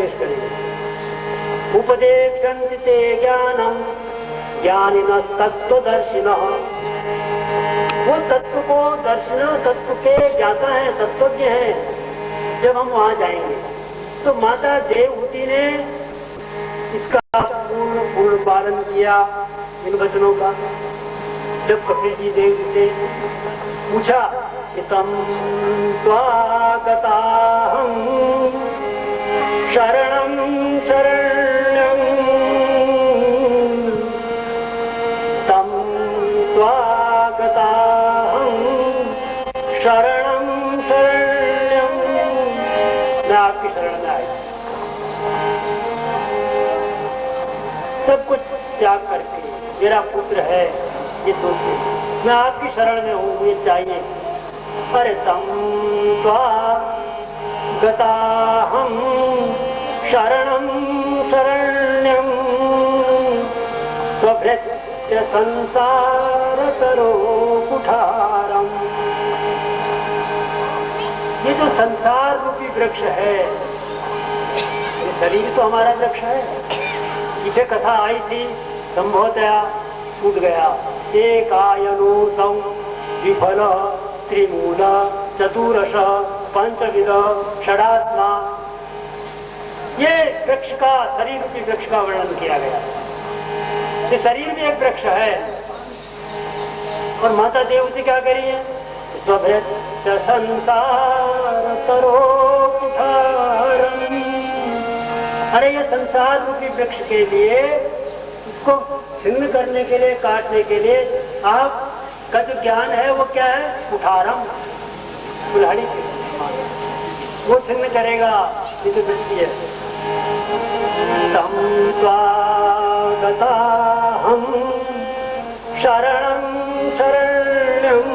पेश करेंगे। उपदेशन्ति ते ज्ञानम ज्ञानिनः तत्त्वदर्शिनः। वो तत्व को दर्शन, तत्व के ज्ञाता है, तत्वज्ञ है। जब हम वहां जाएंगे तो माता देवहूति ने इसका पूर्ण पालन किया इन वचनों का। जब कपिल जी देव से पूछा कि तम त्वागताहं शरणं शरण्यं, तम त्वागताहं शरणं शरण्यं, मैं आपकी शरण में आई। सब कुछ त्याग करके मेरा पुत्र है ये सोचे, मैं आपकी शरण में हूँ, ये चाहिए। अरे तम त्वागताहं शरणं शरण्यं स्वभृत्य संसारतरो कुठारम्। ये जो संसार रूपी वृक्ष है, ये शरीर तो हमारा वृक्ष है। पीछे कथा आई थी, संभवतया छूट गया। एक आयनो सौ विफल त्रिमूल चतुरश पंचविध षडात्मा, ये वृक्ष का, शरीर रूपी वृक्ष का वर्णन किया गया। ये शरीर भी एक वृक्ष है। और माता देवती क्या करी है? स्वभृत्य संसार तरो कुठारम्। अरे ये संसार रूपी वृक्ष के लिए, इसको छिन्न करने के लिए, काटने के लिए आपका जो ज्ञान है वो क्या है? कुठारम, कुल्हाड़ी, वो छिन्न करेगा। ये तो वृत्ति है। तम त्वागताहं शरणं शरण्यं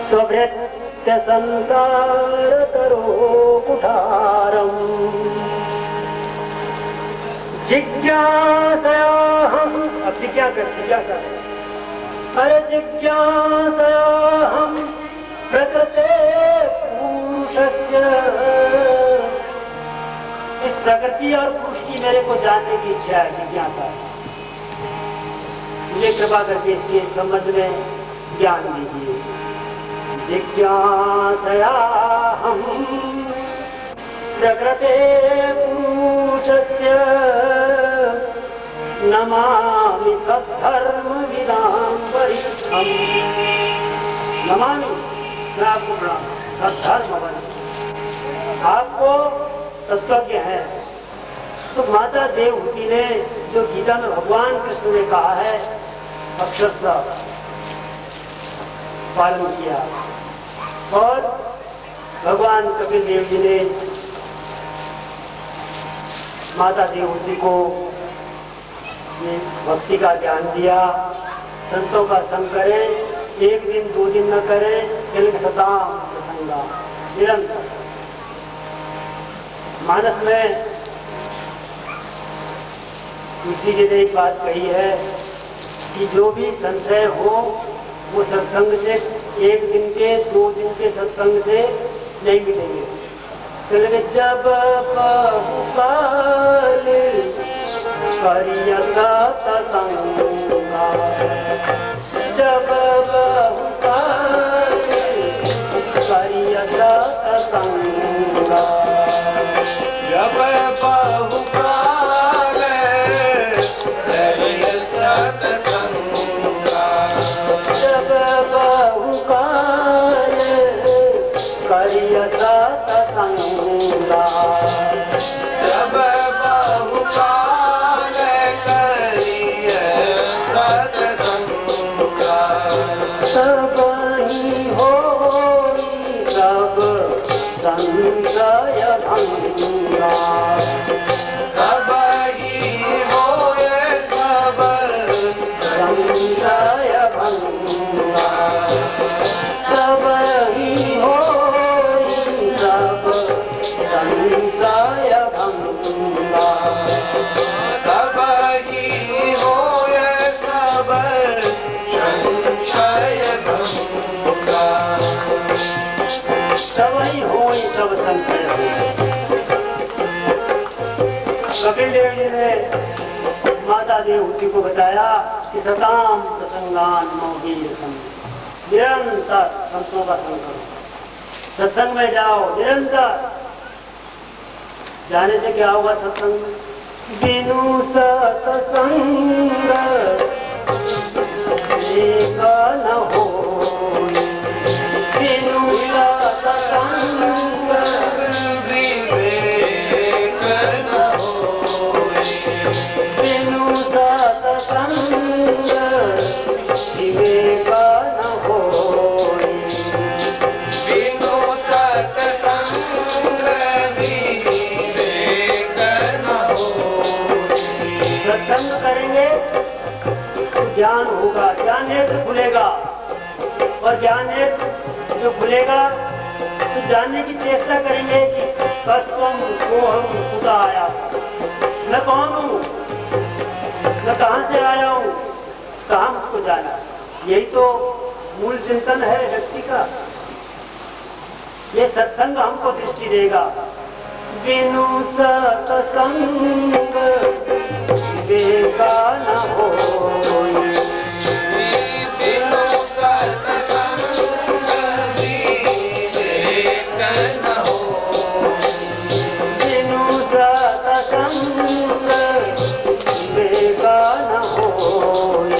स्वभृत्य संसारतरो कुठारम्। जिज्ञासयाहम्, अब जिज्ञासा, अरे जिज्ञासयाहम् प्रकृते पुरुषस्य। इस प्रकृति और पुरुष की मेरे को जानने की इच्छा है, जिज्ञासा। मुझे कृपा करके इसके संबंध में ज्ञान दीजिए। जिज्ञासयाहम् प्रकृते पुरुषस्य नमामि सद्धर्मविदां वरिष्ठम्। नमामि, मैं आपको प्रणाम, सद्धर्म वरिष्ठ, आपको तत्वज्ञ है। तो माता देवहूति ने जो गीता में भगवान कृष्ण ने कहा है, अक्षरशः पालन किया। और भगवान कपिल देव जी ने माता देवहूति को ये भक्ति का ज्ञान दिया। संतों का संग करें, एक दिन दो दिन न करें, लेकिन सदा प्रसंगा, निरंतर। मानस में तुलसी जी ने एक बात कही है कि जो भी संशय हो वो सत्संग से, एक दिन के दो दिन के सत्संग से नहीं मिलेंगे। जब बहुकाल करिय सत्संगा, जब बहुकाल करिय सत्संगा, जब बहुकाल करिय सत्संगा, जब बहुकाल करिय सत्संगा, जब बहुकाल करिय सत्संगा, तब ही होई सब संशय भंगा, तब ही होए सब संशय भंगा, तब ही होई सब संशय भंगा, तब ही होए सब संशय भंगा, तब ही होई सब संशय भंगा। कपिल देव जी ने माता देवहूति को बताया कि सताम प्रसंगान मोगीर संग, निरंतर संतों का संग करो, सत्संग में जाओ निरंतर। जाने से क्या होगा सत्संग? बिनु सत्संग एक न हो, बिनु सत्संग विवेक न हो, बिनु सत्संग विवेक न हो, बिनु सत्संग विवेक न हो। सत्संग करेंगे तो ज्ञान होगा, ज्ञान नेत्र खुलेगा, और ज्ञान नेत्र जो खुलेगा तो जानने की चेष्टा करेंगे कि कस्त्वम को हम खुदा आया, मैं कौन हूँ, मैं कहाँ से आया हूँ, कहाँ मुझको जाना। यही तो मूल चिंतन है व्यक्ति का। ये सत्संग हमको दृष्टि देगा। बिनु सत्संग विवेका न होय, बिनु सत्संग विवेक न होय, बिनु सत्संग विवेका न होय,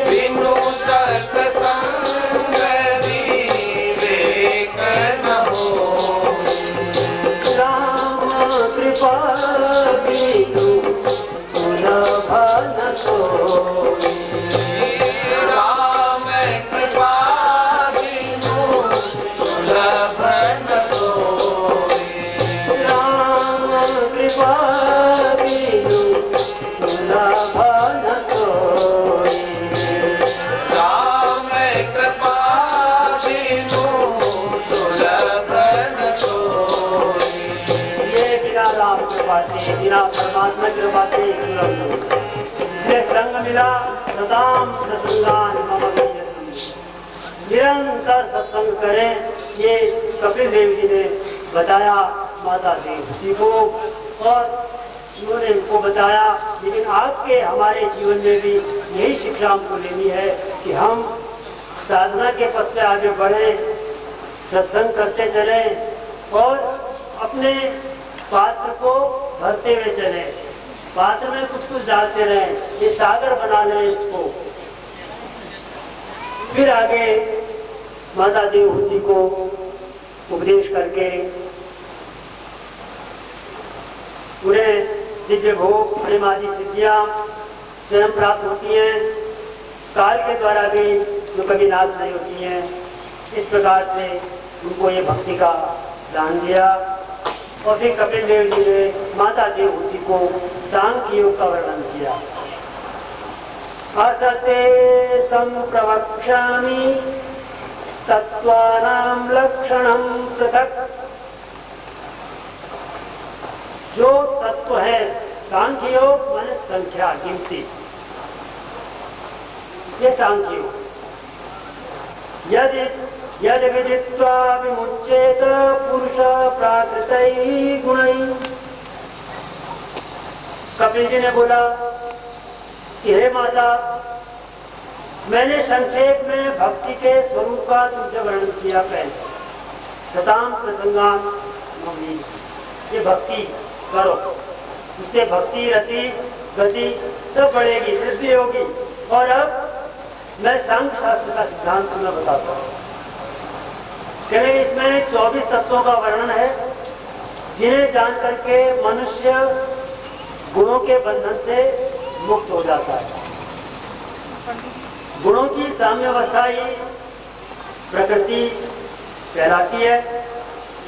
बिनु सत्संग विवेक न होय। राम कृपा बिनु सुलभ न सोई, राम कृपा बिनु सुलभ न सोई, राम कृपा बिनु सुलभ न सोई, राम कृपा बिनु सुलभ न सोई। ये बिना राम कृपा के, बिना परमात्मा की कृपा के सुलभ नहीं। इसलिए संग मिला सदाम सत्संगान मम वीर संग, निरंतर सत्संग करें। ये कपिल देव जी ने बताया माता देवहूति को, और उन्होंने उनको बताया। लेकिन आपके हमारे जीवन में भी यही शिक्षा हमको लेनी है कि हम साधना के पथ पे आगे बढ़े, सत्संग करते चले और अपने पात्र को भरते हुए चले, पात्र में कुछ कुछ डालते रहे, ये सागर बना लें इसको। फिर आगे माता देवहूति को उपदेश करके उन्हें दिव्य भोग प्रेमादि सिद्धियां स्वयं प्राप्त होती हैं, काल के द्वारा भी जो कभी नाश नहीं होती हैं। इस प्रकार से उनको ये भक्ति का दान दिया। और फिर कपिल देव जी ने माता देवहूति को सांख्य योग का वर्णन किया। अथ ते संप्रवक्ष्यामि तत्वानां लक्षणं पृथक्। जो तत्व है सांख्य योग माने संख्या, गिनती, ये सांख्य योग। यदि विदित्वा विमुच्येत पुरुष प्राकृतैः गुणैः। कपिल जी ने बोला कि हे माता, मैंने संक्षेप में भक्ति के स्वरूप का तुमसे वर्णन किया पहले। सताम प्रसंगान मम, ये भक्ति करो, उससे भक्ति रति गति सब बढ़ेगी, वृद्धि होगी। और अब मैं सांख्य शास्त्र का सिद्धांत तुम्हें बताता हूँ। कहने इसमें 24 तत्वों का वर्णन है, जिन्हें जान करके मनुष्य गुणों के बंधन से मुक्त हो जाता है। गुणों की साम्यावस्था ही प्रकृति कहलाती है।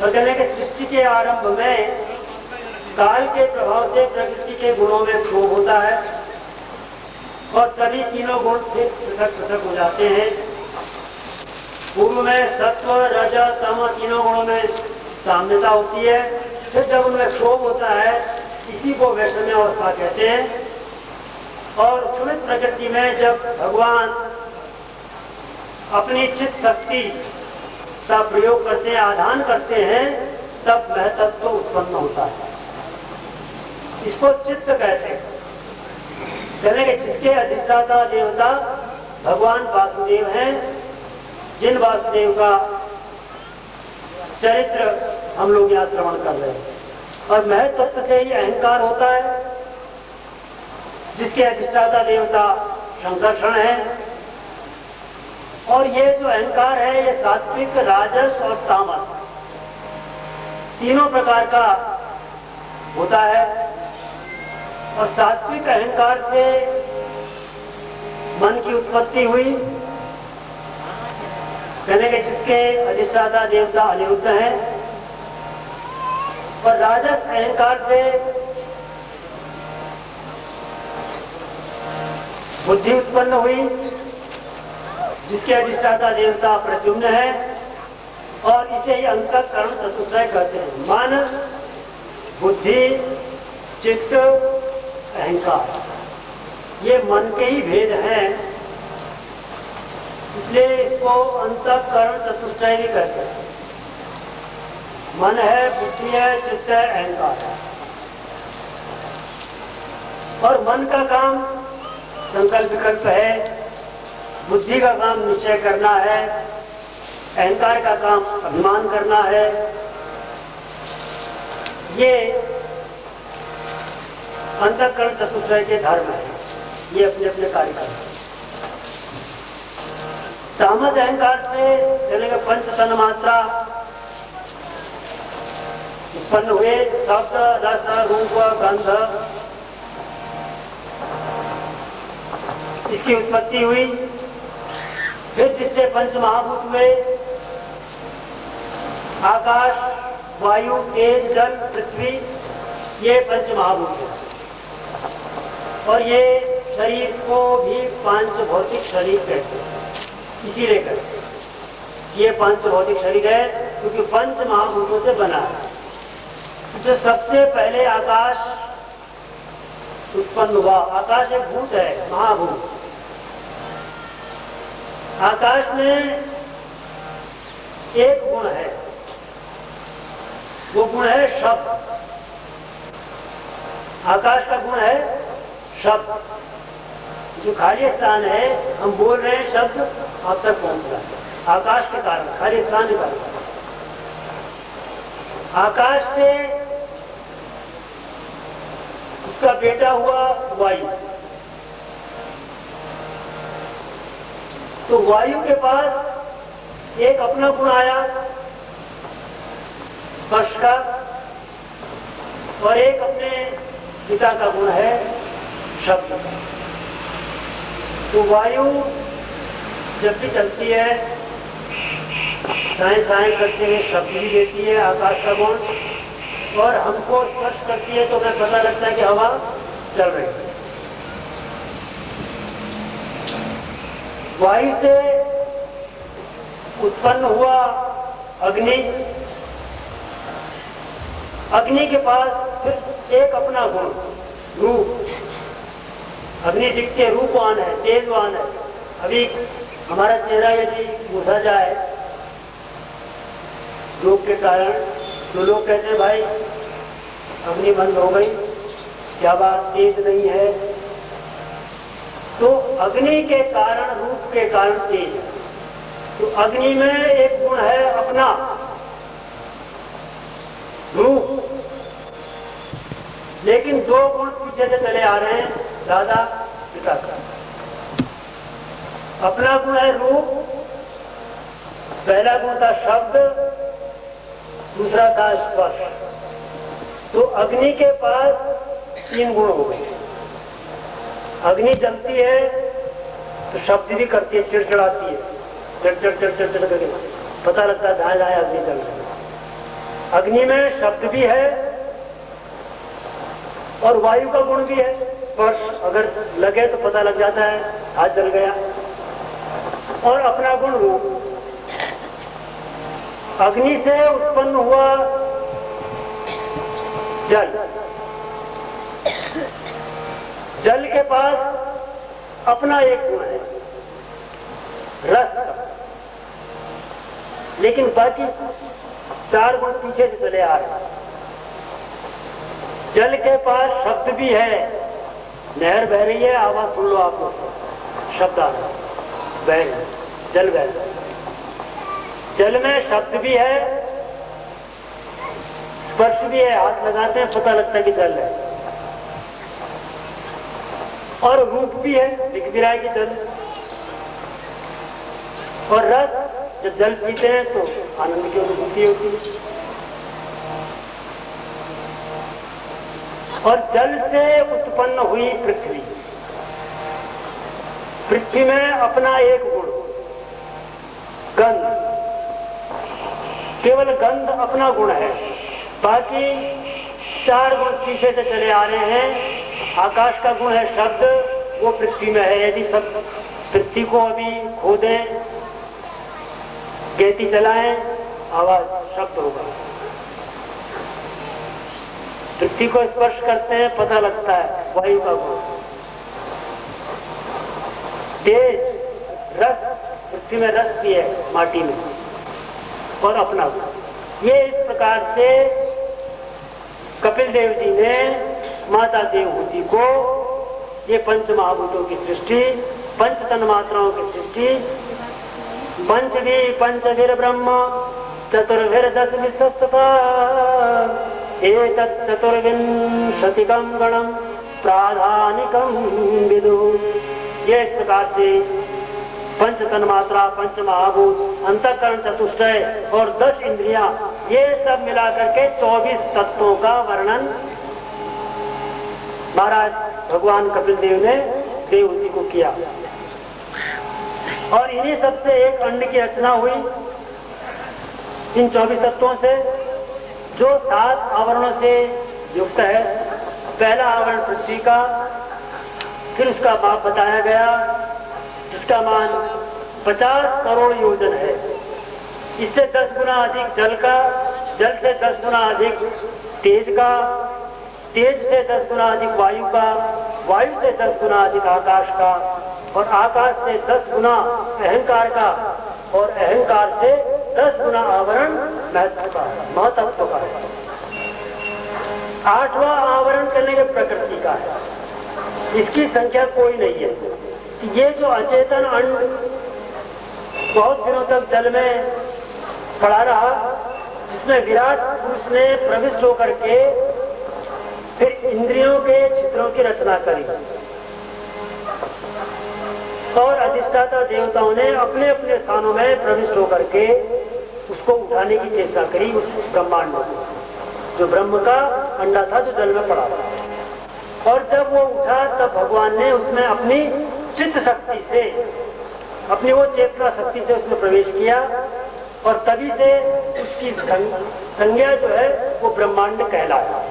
और कहने के सृष्टि के आरंभ में काल के प्रभाव से प्रकृति के गुणों में क्षोभ होता है, और तभी तीनों गुण फिर पृथक पृथक हो जाते हैं। पूर्व में सत्व रज तम तीनों गुणों में साम्यता होती है, फिर जब उनमें क्षोभ होता है इसी को वैषम्य अवस्था कहते हैं। और क्षुभित प्रकृति में जब भगवान अपनी चित्त शक्ति का प्रयोग करते हैं, आधान करते हैं, तब वह तत्व उत्पन्न होता है। इसको चित्त कहते हैं। कहेंगे जिसके अधिष्ठाता देवता भगवान वासुदेव हैं, जिन वासुदेव का चरित्र हम लोग यहाँ श्रवण कर रहे हैं। और महत्त्व से ही अहंकार होता है, जिसके अधिष्ठाता देवता शंकरषण है। और ये जो अहंकार है, ये सात्विक, राजस और तामस तीनों प्रकार का होता है। और सात्विक अहंकार से मन की उत्पत्ति हुई। कहने के जिसके अधिष्ठाता देवता अनिरुद्ध हैं। और राजस अहंकार से बुद्धि उत्पन्न हुई, जिसके अधिष्ठाता देवता प्रद्युम्न है। और इसे ही अंतःकरण चतुष्टय कहते हैं। मन, बुद्धि, चित्त, अहंकार, ये मन के ही भेद हैं, इसलिए इसको अंतःकरण चतुष्टय भी कहते हैं। मन है, बुद्धि है, चित्त है, अहंकार है। और मन का काम संकल्प विकल्प है, बुद्धि का काम निश्चय करना है, अहंकार का काम अभिमान करना है। ये अंतःकरण चतुष्टय के धर्म है, ये अपने अपने कार्य करते हैं। तामस अहंकार से चलेगा पंच तन मात्रा उत्पन्न हुए, शब्द, रस, रूप, गंध, इसकी उत्पत्ति हुई। फिर जिससे पंच महाभूत हुए, आकाश, वायु, तेज, जल, पृथ्वी, ये पंच महाभूत है। और ये शरीर को भी पांच भौतिक शरीर कहते हैं, इसीलिए कहते हैं ये पांच भौतिक शरीर है, क्योंकि पंच महाभूतों से बना है। जो सबसे पहले आकाश उत्पन्न हुआ, आकाश एक भूत है, महाभूत। आकाश में एक गुण है, वो गुण है शब्द। आकाश का गुण है शब्द। जो खाली स्थान है, हम बोल रहे हैं, शब्द आप तक पहुंच रहा है आकाश के कारण, खाली स्थान के कारण। आकाश से उसका बेटा हुआ वायु। तो वायु के पास एक अपना गुण आया स्पर्श का, और एक अपने पिता का गुण है शब्द का। तो वायु जब भी चलती है, साए साए करते हुए शब्द भी देती है, आकाश का गुण, और हमको स्पर्श करती है तो हमें पता लगता है कि हवा चल रही है। वायु से उत्पन्न हुआ अग्नि। अग्नि के पास फिर एक अपना गुण रूप। अग्नि दिखते रूपवान है, तेजवान है। अभी हमारा चेहरा यदि बुझा जाए रोग के कारण, तो लोग कहते हैं भाई अग्नि बंद हो गई, क्या बात, तेज नहीं है। तो अग्नि के कारण, रूप के कारण तेज है। तो अग्नि में एक गुण है अपना रूप, लेकिन दो गुण पीछे से चले आ रहे हैं दादा पिता का। अपना गुण है रूप, पहला गुण था शब्द, दूसरा था स्पर्श। तो अग्नि के पास तीन गुण हो गए। अग्नि जलती है तो शब्द भी करती है, चिड़चिड़ाती है, चिड़चिड़ चिड़चिड़ चिड़ करके पता लगता है जहां जहां अग्नि जल रही है। अग्नि में शब्द भी है और वायु का गुण भी है, स्पर्श अगर लगे तो पता लग जाता है हाथ जल गया। और अपना गुण रूप। अग्नि से उत्पन्न हुआ जल। जल के पास अपना एक गुण है रस, लेकिन बाकी चार गुण पीछे से चले आ रहे हैं। जल के पास शब्द भी है, नहर बह रही है, आवाज सुन लो आप लोग, शब्द आ रहा है, बह रही है, जल बह रहा है। जल में शब्द भी है, स्पर्श भी है, हाथ लगाते हैं पता लगता है कि जल है, और रूप भी है, दिख भी रहा है कि जल है। और रस, जब जल पीते हैं तो आनंद की अनुभूति होती है। और जल से उत्पन्न हुई पृथ्वी, पृथ्वी में अपना एक गुण गंध, केवल गंध अपना गुण है, बाकी 4 गुण पीछे से चले आ रहे हैं। आकाश का गुण है शब्द, वो पृथ्वी में है। यदि सब पृथ्वी को अभी खोदें, गेती चलाएं, आवाज शब्द होगा। पृथ्वी को स्पर्श करते हैं, पता लगता है वायु का गुण। तेज, रस, पृथ्वी में रस भी है, माटी में, और अपना गुण। ये इस प्रकार से कपिल देव जी ने माता देवहूति को ये पंच महाभूतों की सृष्टि, पंच तन मात्राओं की सृष्टि, पंचवी पंचवीर ब्रह्म चतुर्भिर 10 विश्वस्तता एतत् चतुर्विंशतिकं गणं प्राधानिकं विदु। ये इस प्रकार से पंच तन्मात्रा, पंच महाभूत, अंतःकरण चतुष्टय और 10 इंद्रियां, ये सब मिलाकर के 24 तत्वों का वर्णन महाराज भगवान कपिल देव ने देवहूति को किया। और इन्हीं सबसे एक अंड की रचना हुई, इन 24 तत्वों से, जो 7 आवरणों से युक्त है। पहला आवरण पृथ्वी का, फिर उसका माप बताया गया, जिसका मान 50 करोड़ योजन है। इससे 10 गुना अधिक जल का, जल से 10 गुना अधिक तेज का, तेज से 10 गुना अधिक वायु का, वायु से 10 गुना अधिक आकाश का, और आकाश से 10 गुना अहंकार का, और अहंकार से 10 गुना आवरण महत्व का, महतत्व का है। 8वां आवरण करने के प्रकृति का है, इसकी संख्या कोई नहीं है। ये जो अचेतन अंड बहुत दिनों तक जल में पड़ा रहा, जिसमें विराट पुरुष ने प्रविष्ट होकर के फिर इंद्रियों के चित्रों की रचना करी, और अधिष्ठाता देवताओं ने अपने अपने स्थानों में प्रविष्ट होकर के उसको उठाने की चेष्टा करी, उस ब्रह्मांड को, जो ब्रह्म का अंडा था, जो जल में पड़ा था। और जब वो उठा तब भगवान ने उसमें अपनी चित्त शक्ति से, अपनी वो चेतना शक्ति से उसमें प्रवेश किया, और तभी से उसकी संज्ञा जो है वो ब्रह्मांड कहलाया।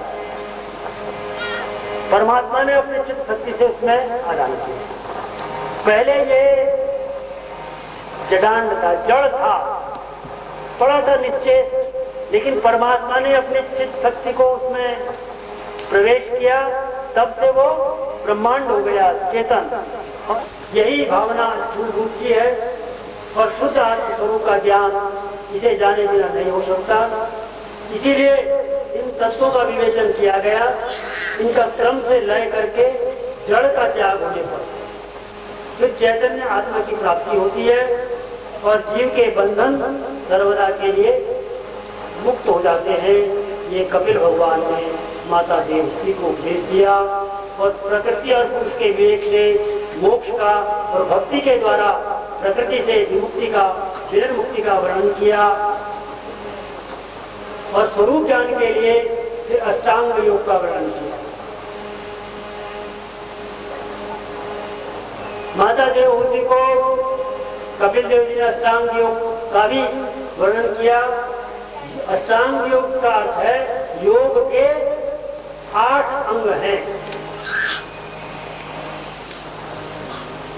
परमात्मा ने अपनी चित्त शक्ति से उसमें आदान किया। पहले ये जडांड था, जड़ था, पड़ा था निश्चय, लेकिन परमात्मा ने अपनी चित्त शक्ति को उसमें प्रवेश किया, तब से वो ब्रह्मांड हो गया, चेतन। यही भावना स्थूल रूप की है, और शुद्ध आत्म स्वरूप का ज्ञान इसे जाने बिना नहीं हो सकता। इसीलिए इन तत्वों का विवेचन किया गया, इनका क्रम से लय करके जड़ का त्याग होने पर फिर चैतन्य आत्मा की प्राप्ति होती है, और जीव के बंधन सर्वदा के लिए मुक्त हो जाते हैं। ये कपिल भगवान ने माता देवहूति को उपदेश दिया, और प्रकृति और पुरुष के विवेक से मोक्ष का और भक्ति के द्वारा प्रकृति से विमुक्ति का, विरल मुक्ति का वर्णन किया, और स्वरूप ज्ञान के लिए फिर अष्टांग योग का वर्णन किया। माता देवहूति को कपिल देव जी ने अष्टांग योग का भी वर्णन किया। अष्टांग योग का अर्थ है योग के 8 अंग हैं।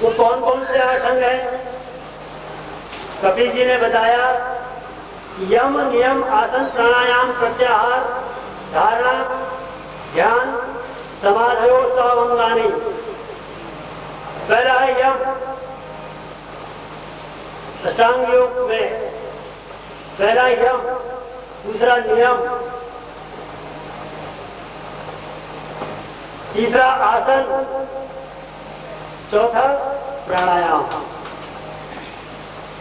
वो कौन कौन से 8 अंग हैं? कपिल जी ने बताया, यम, नियम, आसन, प्राणायाम, प्रत्याहार, धारणा, ध्यान, समाधयो अंगानी। पहला है यम, अष्टांग योग में पहला यम, दूसरा नियम, तीसरा आसन, चौथा प्राणायाम,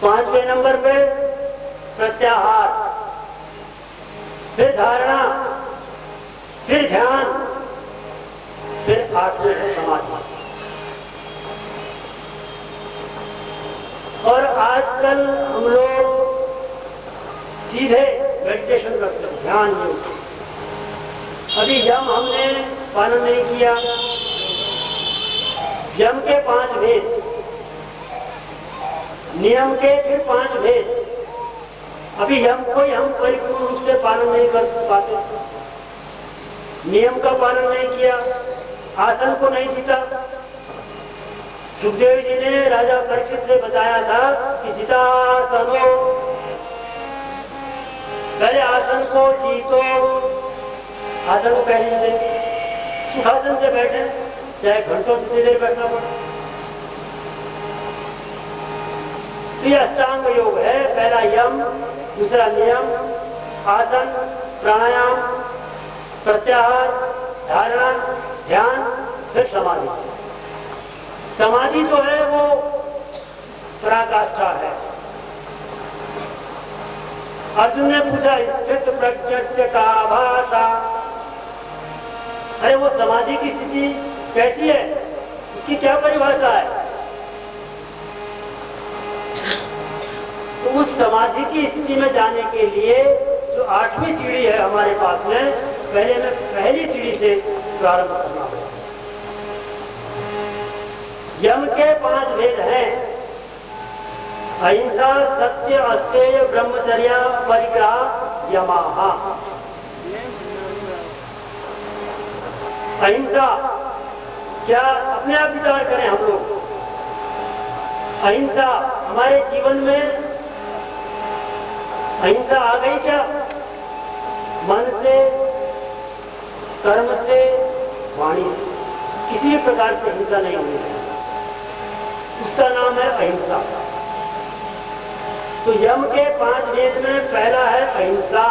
पांचवें नंबर पे प्रत्याहार, फिर धारणा, फिर ध्यान, फिर आठवें समाधि। और आजकल हम लोग सीधे मेडिटेशन करते हैं, ध्यान योग। अभी यम हमने पालन नहीं किया। यम के 5 भेद, नियम के फिर 5 भेद, अभी यम को हम परिपूर्ण रूप से पालन नहीं कर पाते। नियम का पालन नहीं किया, आसन को नहीं जीता। सुखदेव जी ने राजा परीक्षित से बताया था कि जितासनो, पहले आसन को जीतो। आसन को पहले जीते, सुखासन से बैठे, चाहे घंटों जितनी देर बैठना पड़े। तो ये अष्टांग योग है। पहला यम, दूसरा नियम, आसन, प्राणायाम, प्रत्याहार, धारणा, ध्यान, फिर समाधि। समाधि जो है वो पराकाष्ठा है। अर्जुन ने पूछा स्थित प्रज्ञस्य का भाषा, अरे वो समाधि की स्थिति कैसी है, उसकी क्या परिभाषा है? तो उस समाधि की स्थिति में जाने के लिए जो 8वीं सीढ़ी है हमारे पास में, पहले में पहली सीढ़ी से प्रारंभ करना होगा। यम के 5 भेद हैं, अहिंसा, सत्य, अस्तेय, ब्रह्मचर्य, परिग्रह, यमाहा। अहिंसा, क्या अपने आप विचार करें हम लोग, अहिंसा हमारे जीवन में अहिंसा आ गई क्या? मन से, कर्म से, वाणी से, किसी भी प्रकार से हिंसा नहीं होनी चाहिए, उसका नाम है अहिंसा। तो यम के 5 वेद में पहला है अहिंसा।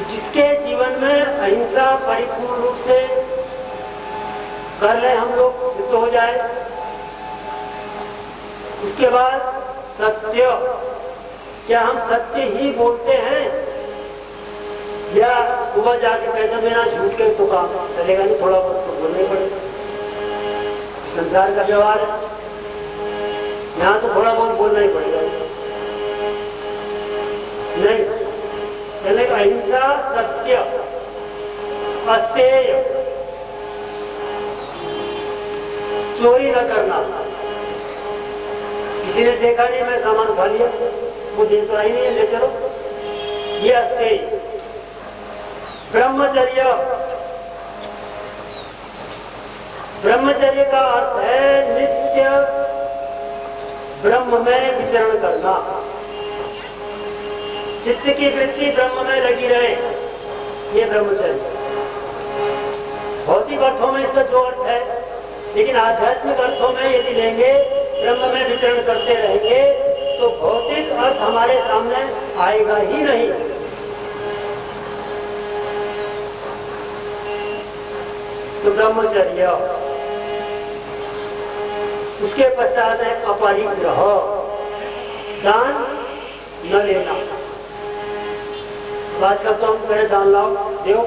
जिसके जीवन में अहिंसा परिपूर्ण रूप से कर ले हम लोग, सिद्ध हो जाए। उसके बाद सत्य, क्या हम सत्य ही बोलते हैं, या सुबह जाके कहते बिना झूठ के तो काम चलेगा नहीं, थोड़ा बहुत तो बोलना ही पड़ेगा, संसार का व्यवहार है, यहाँ तो थोड़ा बहुत बोलना ही पड़ेगा। नहीं, यानी अहिंसा, सत्य, अस्तेय, चोरी न करना। किसी ने देखा नहीं, मैं सामान उठा लिया, वो दिन तो आई नहीं है, ले चलो, ये अस्तेय। ब्रह्मचर्य, ब्रह्मचर्य का अर्थ है नित्य ब्रह्म में विचरण करना, चित्त की वृत्ति ब्रह्म में लगी रहे, ये ब्रह्मचर्य। भौतिक अर्थों में इसका जो अर्थ है, लेकिन आध्यात्मिक अर्थों में यदि लेंगे, ब्रह्म में विचरण करते रहेंगे, तो भौतिक अर्थ हमारे सामने आएगा ही नहीं। तो ब्रह्मचर्य। उसके पश्चात है अपरिग्रह, दान न लेना। बात करता हूं, पहले दान लाओ, दो।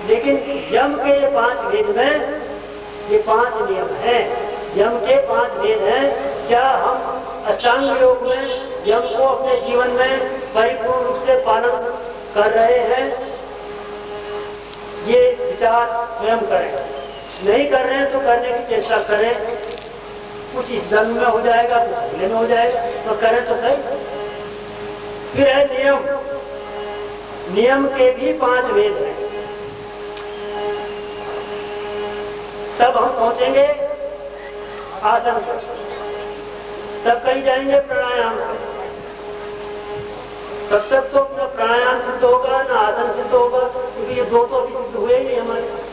लेकिन यम के ये 5 भेद में ये 5 नियम हैं, यम के 5 भेद हैं। क्या हम अष्टांग योग में यम को अपने जीवन में परिपूर्ण रूप से पालन कर रहे हैं? ये विचार स्वयं करें। नहीं कर रहे हैं तो करने की चेष्टा करें। कुछ इस जन्म में हो जाएगा, कुछ अगले में हो जाएगा, तो करें तो सही। फिर है नियम। नियम के भी 5 भेद हैं। तब हम पहुंचेंगे आसन पर, तब कहीं जाएंगे प्राणायाम पर। तब तक तो न प्राणायाम सिद्ध होगा, न आसन सिद्ध होगा, क्योंकि ये दो तो अभी सिद्ध हुए ही नहीं हमारे।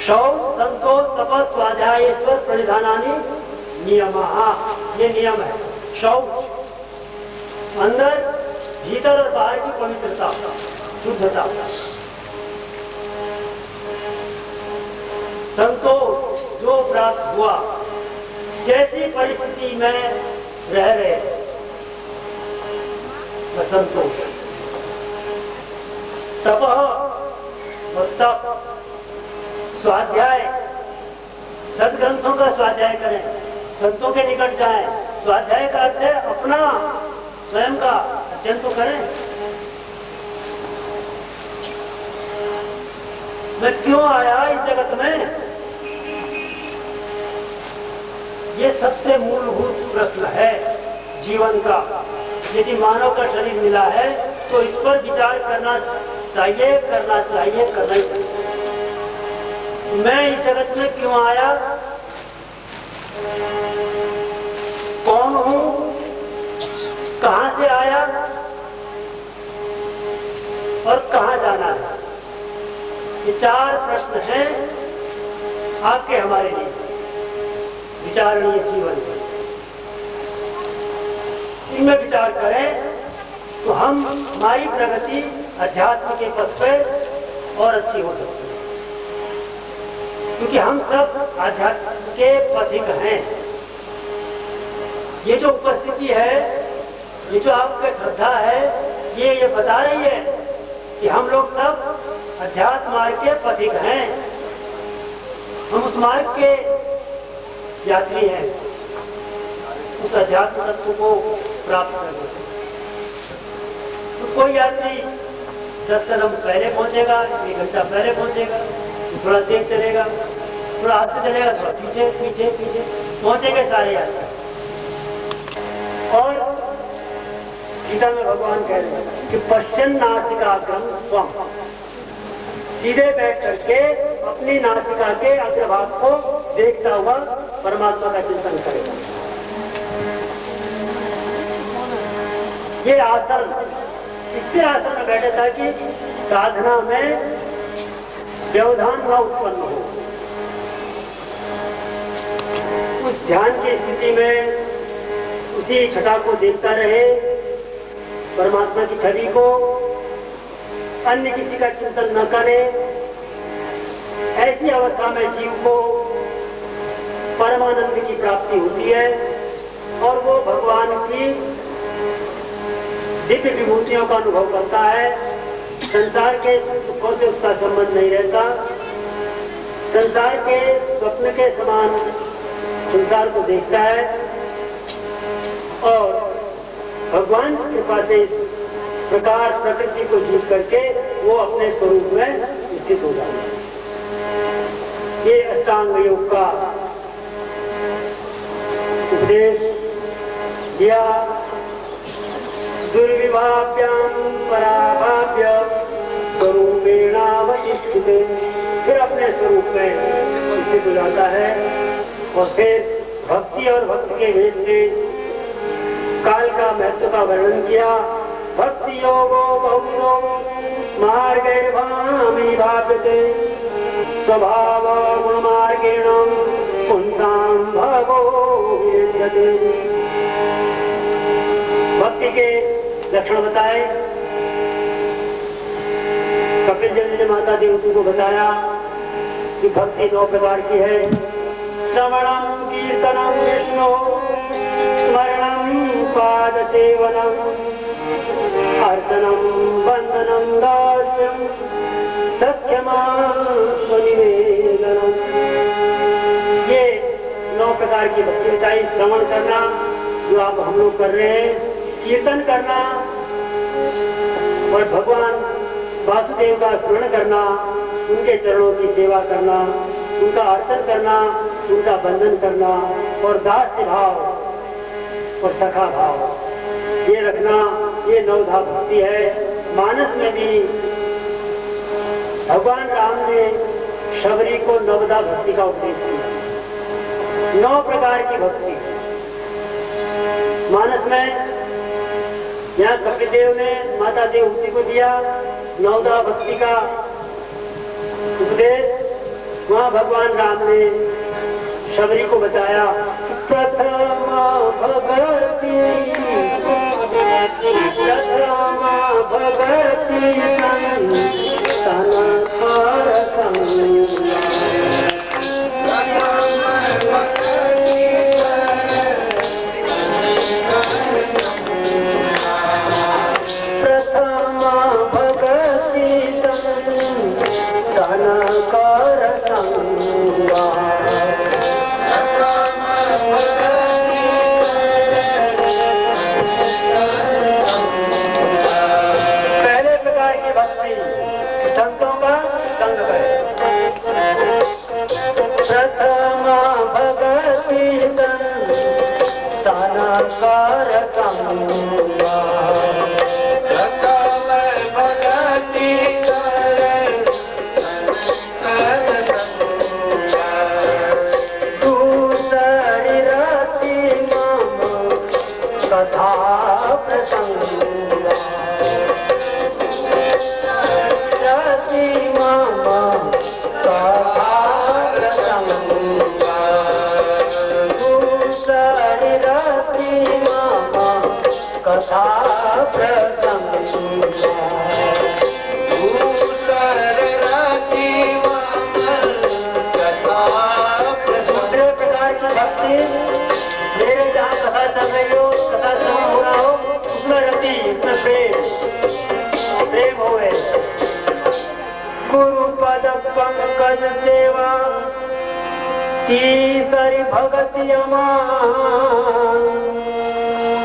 शौच, संतोष, तपस, स्वाध्यायेश्वर प्रणिधानानि नियमः, ये नियम है। शौच, अंदर भीतर और बाहर की पवित्रता, शुद्धता, संतोष जो प्राप्त हुआ, जैसी परिस्थिति में रह रहे वह संतोष। तप और तप, स्वाध्याय, सदग्रंथों का स्वाध्याय करें, संतों के निकट जाएं। स्वाध्याय का अर्थ है अपना स्वयं का अध्ययन तो करें। मैं क्यों आया इस जगत में, ये सबसे मूलभूत प्रश्न है जीवन का। यदि मानव का शरीर मिला है तो इस पर विचार करना चाहिए, करना चाहिए, करना ही चाहिए। मैं इस जगत में क्यों आया, कौन हूं, कहां से आया और कहां जाना है, ये 4 प्रश्न हैं आपके हमारे लिए विचारणीय जीवन में। इनमें विचार करें तो हम हमारी प्रगति अध्यात्म के पथ पर और अच्छी हो सकती है, क्योंकि हम सब अध्यात्म के पथिक हैं। ये जो उपस्थिति है, ये जो आपकी श्रद्धा है, ये बता रही है कि हम लोग सब अध्यात्म मार्ग के पथिक हैं। हम उस मार्ग के यात्री हैं, उस अध्यात्म तत्व को प्राप्त करने। तो कोई यात्री 10 कदम पहले पहुंचेगा, 1 घंटा पहले पहुंचेगा, थोड़ा तेज चलेगा, थोड़ा आगे चलेगा, थोड़ा पीछे पीछे पीछे पहुंचेंगे सारे यात्री। और गीता में भगवान कह रहे हैं कि पश्चिम नासिकाग्रम स्वम, सीधे बैठ करके अपनी नासिका के अग्रभाग को देखता हुआ परमात्मा का चिंतन करेगा। ये आसन, इससे आसन में बैठे था कि साधना में व्यवधान न उत्पन्न हो। उस ध्यान की स्थिति में उसी छटा को देखता रहे, परमात्मा की छवि को, अन्य किसी का चिंतन न करे। ऐसी अवस्था में जीव को परमानंद की प्राप्ति होती है और वो भगवान की दिव्य विभूतियों का अनुभव करता है। संसार के सुखों से उसका संबंध नहीं रहता, संसार के स्वप्न के समान संसार को देखता है और भगवान की कृपा से इस प्रकार प्रकृति को जीत करके वो अपने स्वरूप में स्थित हो जाता है। ये अष्टांग योग का उपदेश दिया। दुर्विभाव्याम पराभाव्य स्वरूपेणावतिष्ठिते, फिर अपने स्वरूप में स्थित हो जाता है और फिर भक्ति और भक्ति के भेद से काल का महत्व का वर्णन किया। भक्ति योगो बहुविधो मार्गैर्भामि भाव्यते स्वभाव गुण मार्गेण पुंसां भवो विद्यते। भक्ति के लक्षण बताए। कपिल देव ने माता देवती को बताया कि भक्ति 9 प्रकार की है। श्रवणम कीर्तनम विष्णु स्मरणम पाद सेवनम अर्चनम वंदनम दास्यम सख्यमात्म निवेदनम। ये 9 प्रकार की भक्ति बताई। श्रवण करना जो आप हम लोग कर रहे हैं, कीर्तन करना और भगवान वासुदेव का स्मरण करना, उनके चरणों की सेवा करना, उनका अर्चन करना, उनका बंधन करना और दास्य भाव और सखा भाव ये रखना, ये 9 धा भक्ति है। मानस में भी भगवान राम ने शबरी को 9 धा भक्ति का उपदेश दिया। 9 प्रकार की भक्ति मानस में। यहाँ कपिलदेव ने माता देवहूति को दिया 9 धा भक्ति का उपदेश। वहाँ भगवान राम ने शबरी को बताया प्रथमा भगवती भगति संतन कर संगा पंकज सेवा तीसरी भक्ति अमान।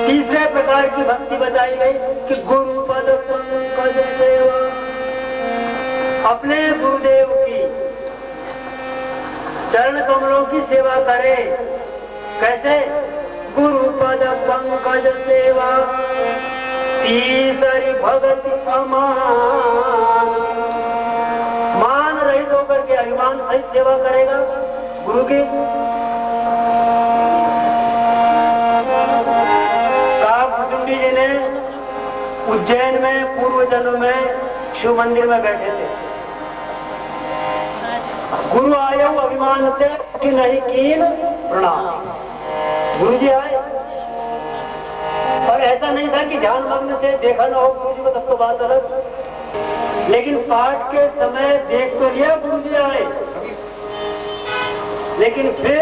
तीसरे प्रकार की भक्ति बताई गई कि गुरु पद पंकज सेवा, अपने गुरुदेव की चरण कमलों की सेवा करे। कैसे? गुरु पद पंकज सेवा तीसरी भक्ति अमान। मान रहित होकर के अभिमान सहित सेवा करेगा गुरु की। काकभुजुंडी जी ने उज्जैन में पूर्व जन्म में शिव मंदिर में बैठे थे। गुरु आये अभिमान से कि नहीं कीन प्रणाम। गुरु जी आए और ऐसा नहीं था कि ध्यान मग्न से देखा ना हो गुरु जी को, तब तो बात अलग। लेकिन पाठ के समय देख तो लिया गुरु जी आए, लेकिन फिर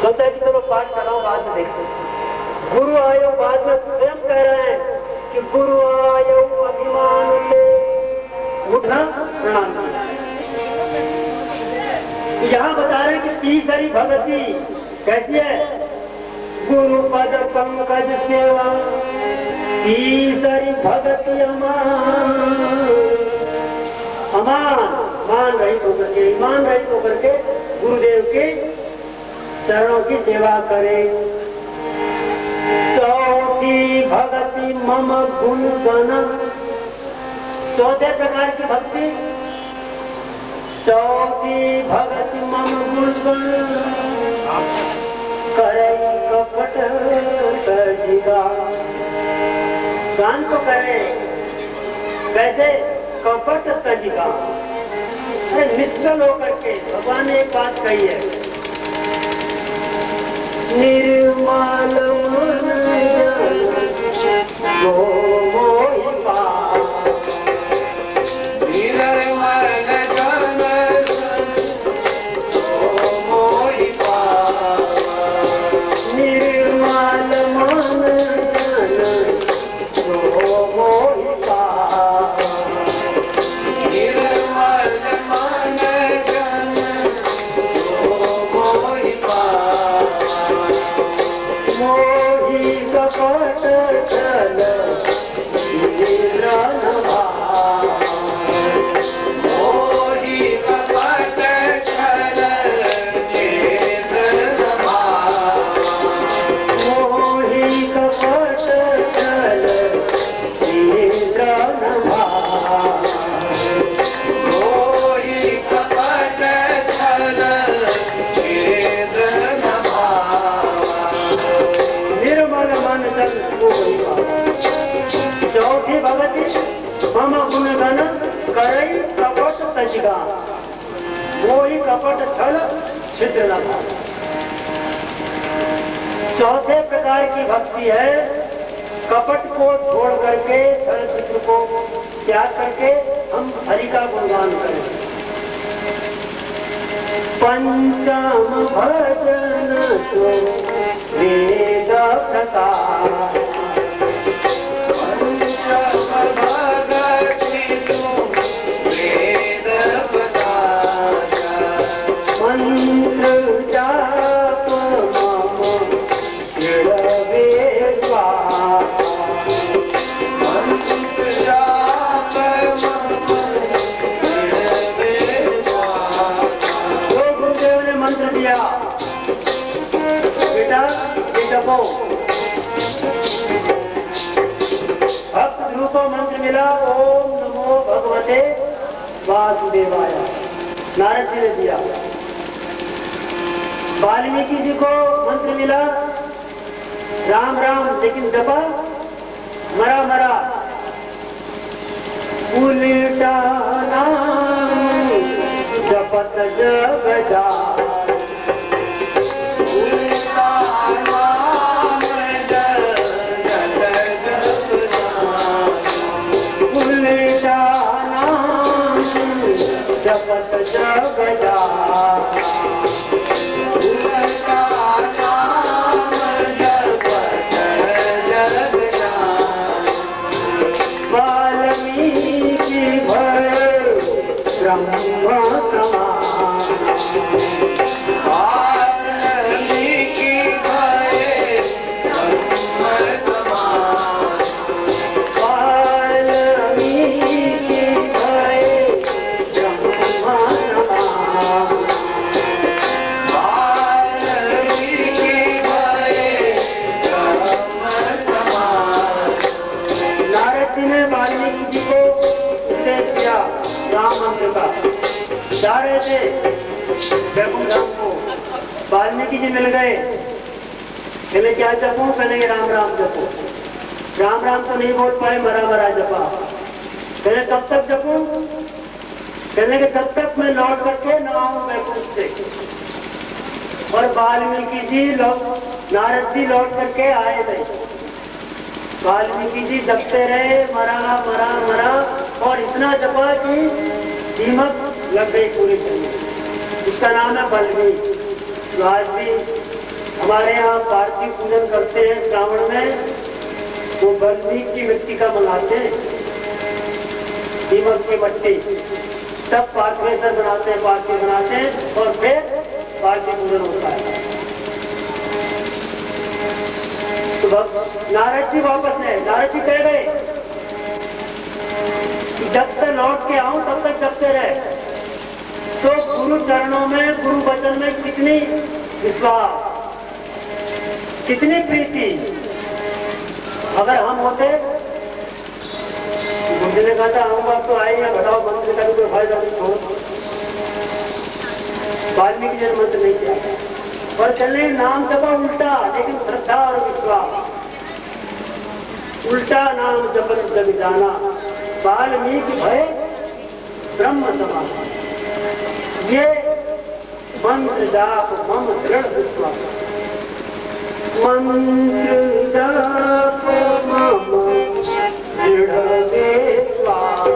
सोचा कि चलो पाठ कर रहा हूं बाद में देखते। गुरु आयो बाद में स्वयं कह रहे हैं कि गुरु आयो अभिमान से उठना प्रणाम किया। यहाँ बता रहे हैं कि तीसरी भक्ति कैसी है? गुरु पद पंकज सेवा तीसरी भक्ति अमान। अमान मान रहित होकर के, ईमान रहित होकर के गुरुदेव के चरणों की सेवा करे। चौथी भक्ति मम गुण गण। चौथे प्रकार की भक्ति, चौथी भक्ति मम गुण गण करे कपट सजिगा। गान को करे कैसे? कपट सजिगा। निश्चल होकर के भगवान ने एक बात कही है, निर्मल मन मोहि पास। चौथी भगति मम गुण गण करई कपट सजिगा। मोहि कपट छल छिद्र न पाए। चौथे प्रकार की भक्ति है कपट को छोड़ करके, छल चित्र को त्याग करके हम हरि का गुणगान करें। पंचम भजन तो वेद प्रकाश, पंचम भगति तो वेद प्रकाश, मंत्र जाप मम दृढ़ स्वाहा, मंत्र जाप मम दृढ़ स्वाहा। जो गुरुदेव ने मंत्र दिया, बेटा ये जपो, भक्त रूप मंत्र मिला, ओम नमो भगवते वासुदेवाय, नारद जी ने दिया। वाल्मीकि जी को मंत्र मिला राम राम, लेकिन जपा मरा मरा, उल्टा नाम जपत जग जाय, उल्टा नाम जपत जग जाय, उल्टा नाम जपत जग जाय, उल्टा नाम जपत जग जाय। वाल्मीकि भय ब्रह्म समान, वाल्मीकि भय ब्रह्म समान, वाल्मीकि भय ब्रह्म समान, वाल्मीकि भय ब्रह्म समान। नारद जी ने वाल्मीकि जी को उपदेश दिया राम मंत्र का। जा रहे थे वैकुंठ धाम को, वाल्मीकि जी मिल गए, कहले क्या जपो, कहने राम राम जपो। राम राम तो नहीं बोल पाए, मरा मरा जपा। कहले कब तक जपो, कहने के तब तक मैं लौट करके न आऊं वैकुंठ से। और वाल्मीकि जी नारद जी लौट करके आए नहीं। वाल्मीकि जी जपते रहे, मरा मरा मरा, और इतना जपा कि दीमक लग गई पूरी शरीर। इसका नाम है बल्मीक। आज भी हमारे यहाँ पार्थिव पूजन करते हैं श्रावण में, वो बल्मीक की मिट्टी का मंगाते हैं, दीमक की मिट्टी, तब पार्थिवेश्वर बनाते हैं, पार्थिव बनाते हैं, और फिर पार्थिव पूजन होता है। तो नारद जी वापस गए। नारद जी कह गए कि जब तक लौट के आऊं तब तक जपते रहे। तो गुरु चरणों में, गुरु वचन में कितनी विश्वास, कितनी प्रीति। अगर हम होते, मुझे ने कहा था आऊंगा तो आए या घटाओ मंत्र का कोई फायदा नहीं हो। वाल्मीकि जी ने मंत्र नहीं किया और चलने नाम जपा उल्टा, लेकिन श्रद्धा और विश्वास। उल्टा नाम जपन जग जाना, वाल्मीकि भय ब्रह्म समान। ये मंत्र जाप मम दृढ़ विश्वास, मंत्र जाप मम दृढ़ विश्वास,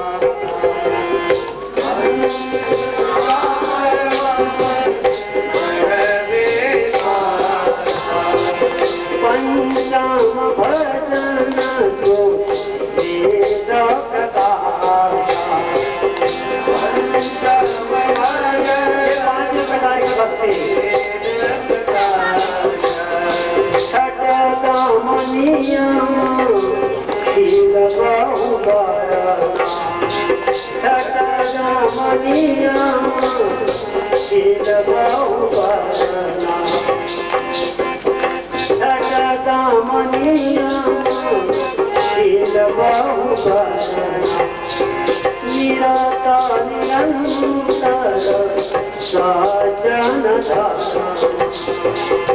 पंचम भजन तो वेद प्रकाश, पांच प्रकार की भक्ति। छठ काम नियम शील बहुबर, छठ काम नियम शील बहुबर, छठ काम नियम शील बहुबर, निरता निरंतर साजन धारा,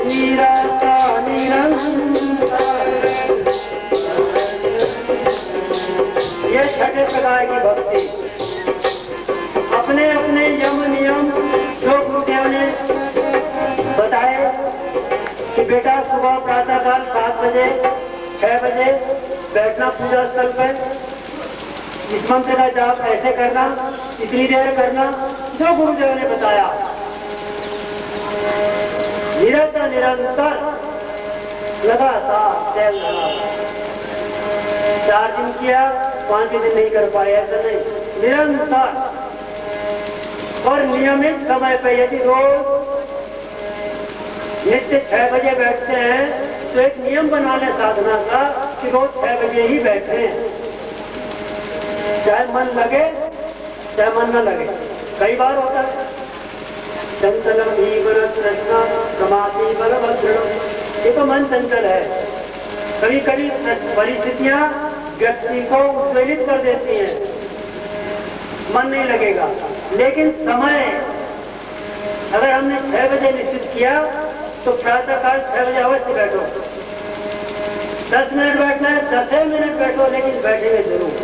निरता निरंतर। ये छठे प्रकार की भक्ति। अपने अपने यम नियम जो गुरुदेव ने बताए कि बेटा सुबह प्रातः काल 7 बजे 6 बजे बैठना पूजा स्थल पर, इस मंत्र का जाप ऐसे करना, इतनी देर करना, जो गुरुदेव ने बताया। निरंतर निरंतर लगातार 4 दिन किया, 5 दिन नहीं कर पाए, ऐसा नहीं, निरंतर और नियमित समय पर। यदि रोज नित्य 6 बजे बैठते हैं तो एक नियम बना लें साधना का कि रोज 6 बजे ही बैठे, चाहे मन लगे चाहे मन न लगे। कई बार होता है चंचलम भीवर कृष्ण समाधि बलभद्र, ये तो मन चंचल है। कभी कभी परिस्थितियां व्यक्ति को उत्प्रेरित कर देती हैं, मन नहीं लगेगा। लेकिन समय अगर हमने 6 बजे निश्चित किया तो प्रातः काल 6 बजे अवश्य बैठो। 10 मिनट बैठना है 10 मिनट बैठो, लेकिन बैठेंगे जरूर।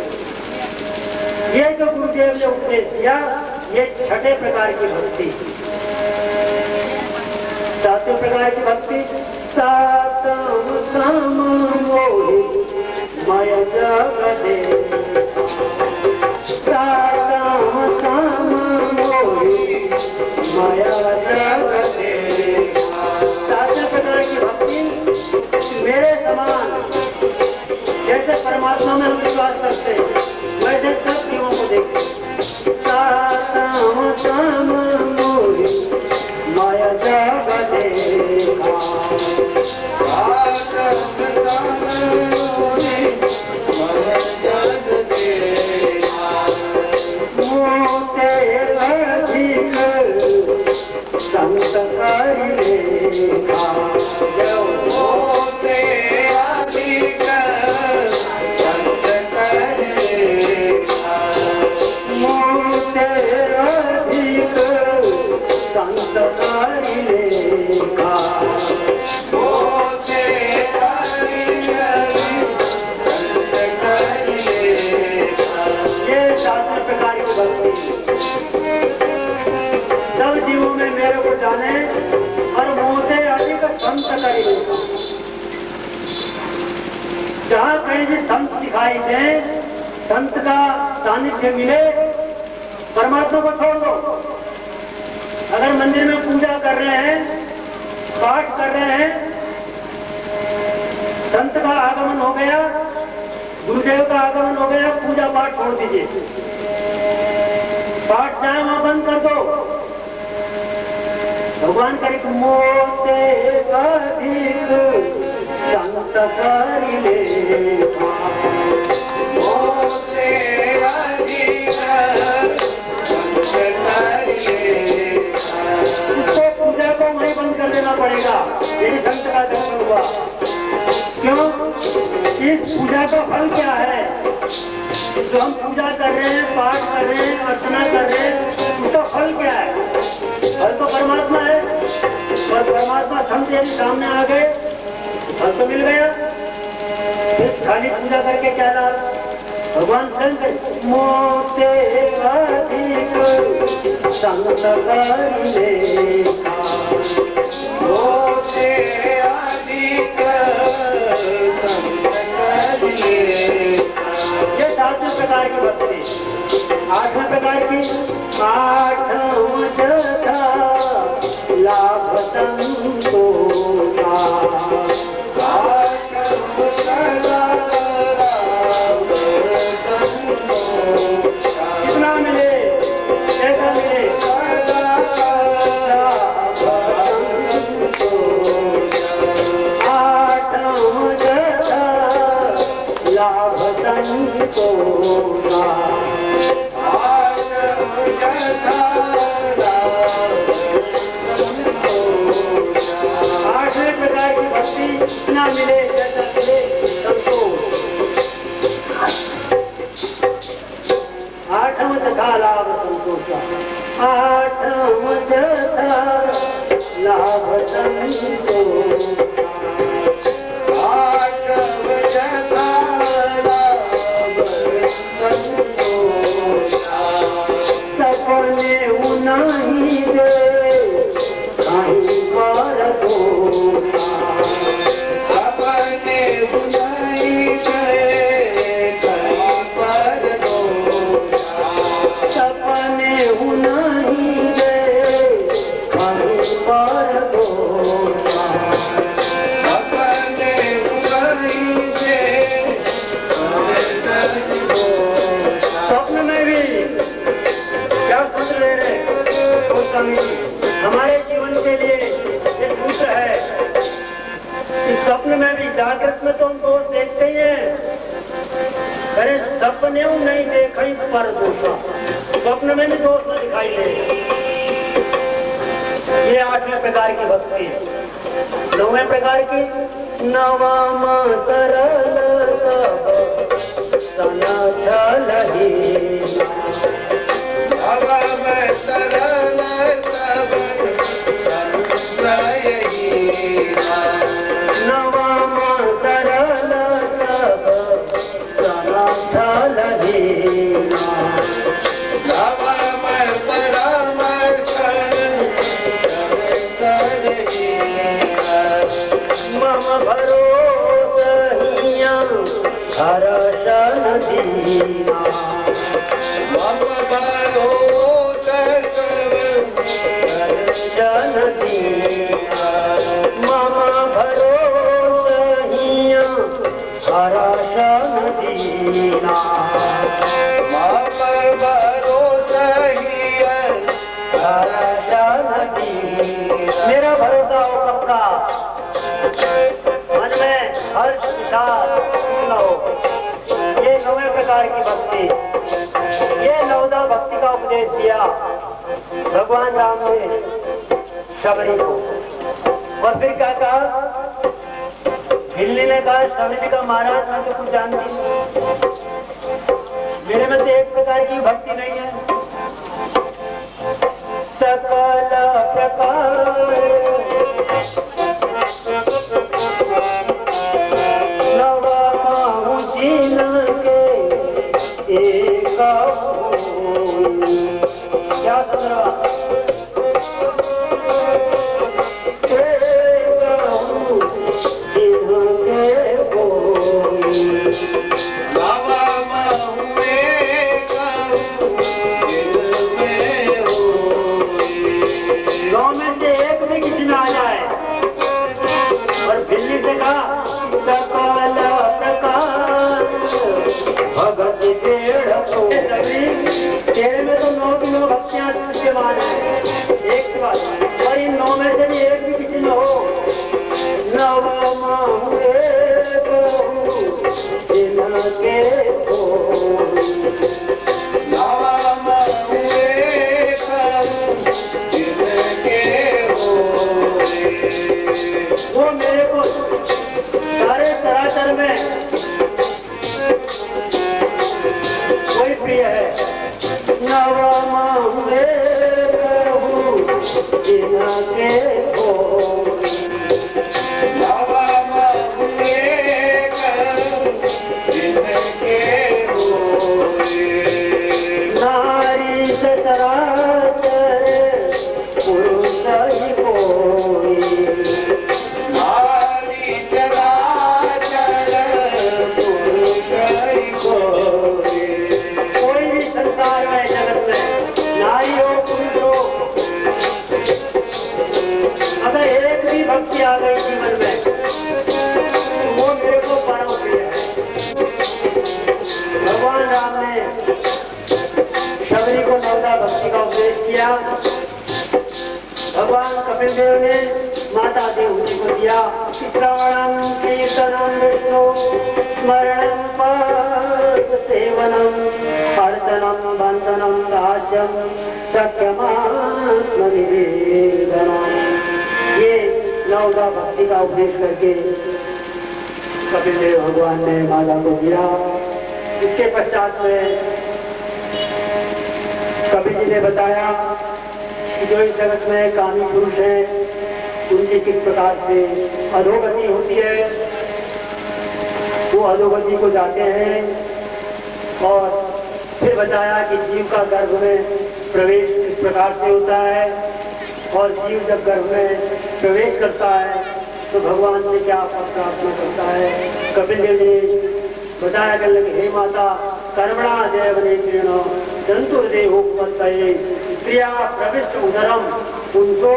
ये जो गुरुदेव ने उपदेश दिया, ये 6ठे प्रकार की भक्ति। 7वें प्रकार की भक्ति, सातम साम मोहि माया जगते, सातम साम मोहि माया जगते। 7वें प्रकार की भक्ति, मेरे समान जैसे परमात्मा में हम विश्वास करते हैं वैसे सब जीवों को देखते। सातम साम मोहि माया जगते, संत करिले जहाँ कहीं भी संत दिखाई दे, संत का सानिध्य मिले, परमात्मा को छोड़ दो। अगर मंदिर में पूजा कर रहे हैं, पाठ कर रहे हैं, संत का आगमन हो गया, गुरुदेव का आगमन हो गया, पूजा पाठ छोड़ दीजिए। पाठ चाहे वहां बंद कर दो। भगवान करे मोते अधिक संत करिले, मोते अधिक संत करिले। इसको पूजा को वहीं बंद कर देना पड़ेगा यदि संत का दर्शन हुआ। क्यों? इस पूजा का फल क्या है? जो हम पूजा कर रहे हैं, पाठ कर रहे हैं, अर्चना कर रहे हैं, उसका फल क्या है? फल तो परमात्मा है। और परमात्मा संत यदि सामने आ गए, फल तो मिल गया। फिर खाली पूजा करके क्या लाभ? भगवान संत मोते अधिक संत करिले, मोते अधिक संत करिले। ये 7वें प्रकार की भक्ति। 8वें प्रकार की, आठम जथा लाभ संतो, कितना मिले ऐसा मिले, आठम जथा लाभ संतो। 8वें प्रकार की भक्ति, इतना मिले जैसा मिले संतोष। 8वां जथा लाभ संतोष, 8वां जथा लाभ संतोष, 8वां जथा लाभ संतोष। सपने उनाही दे कहीं पर दो, सपने उनाही अरे सपने नहीं देखी पर दोषा, स्वप्न में भी दोष न दिखाई दे। ये 8वें प्रकार की भक्ति। 9वें प्रकार की नवाम सरल सना छलही, नवम सरल सब नवाम सरल सब सना छलही, नवम परम मम भरोसहिया हर्षन दीना, मम भरोसहिया हर्षन दीना, मम भरोसहिया हर्षन दीना, मम भरोसहिया हर्षन दीना। मेरा भरोसा हो सबका, मन में हर्ष विचार न हो। ये 9वें प्रकार की भक्ति, ये 9दा भक्ति का उपदेश दिया भगवान राम ने शबरी को। और फिर क्या कहा? हिलने ने कहा, शबरी ने कहा महाराज मैं तो कुछ जानती हूँ, मेरे में तो एक प्रकार की भक्ति नहीं है। सकल प्रकार क्या सुन गाँव में से एक भी किसी में आ जाए और बिल्ली से कहा सकल प्रकार भगत पेड़ को, तेरे में तो 9 की 9 भक्तियां विद्यमान है, एक के बाद। और इन 9 में से भी एक भी किसी में हो, नवम जिनके हो, नवम जिनके हो, वो मेरे को सारे चराचर में कोई प्रिय है। नवम जिनके हो, नवम जिनके हो, नारी से चराचर पुरुष ही कोई, नारी चराचर पुरुष ही कोई, कोई भी संसार में जगत में नारी हो पुरुष हो, अगर एक भी भक्ति आ गई जीवन में तो वो मेरे को परम प्रिय है। भगवान राम ने शबरी को 9दा भक्ति का उपदेश किया। भगवान कपिल देव ने माता देवहूति को दिया। श्रवणम कीर्तनम विष्णु स्मरणम पाद सेवनम अर्चनम बंधनम दास्यम सत्यमात्म निवेदनम। ये 9दा भक्ति का उपदेश करके कपिल देव भगवान ने माता को दिया। इसके पश्चात में कपिल जी ने बताया कि जो इस जगत में कामी पुरुष है उनकी किस प्रकार से अधोगति होती है। वो अधोगति को जाते हैं। और फिर बताया कि जीव का गर्भ में प्रवेश इस प्रकार से होता है, और जीव जब गर्भ में प्रवेश करता है तो भगवान से क्या प्रार्थना करता है। कपिल देव ने बताया कर लगे, हे माता कर्मणा देवनेत्रेण जंतुर्देहोपत्तये क्रिया प्रविष्ट उदरम पुंसो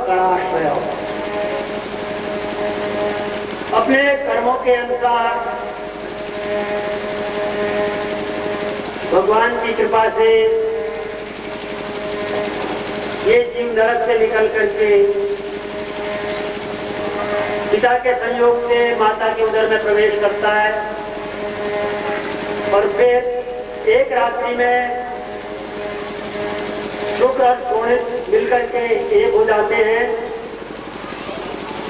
कणाश्रय। अपने कर्मों के अनुसार भगवान की कृपा से ये जीव नरक से निकल करके पिता के संयोग से माता के उदर में प्रवेश करता है। और फिर एक रात्रि में शुक्र और शोणित मिलकर के एक हो जाते हैं,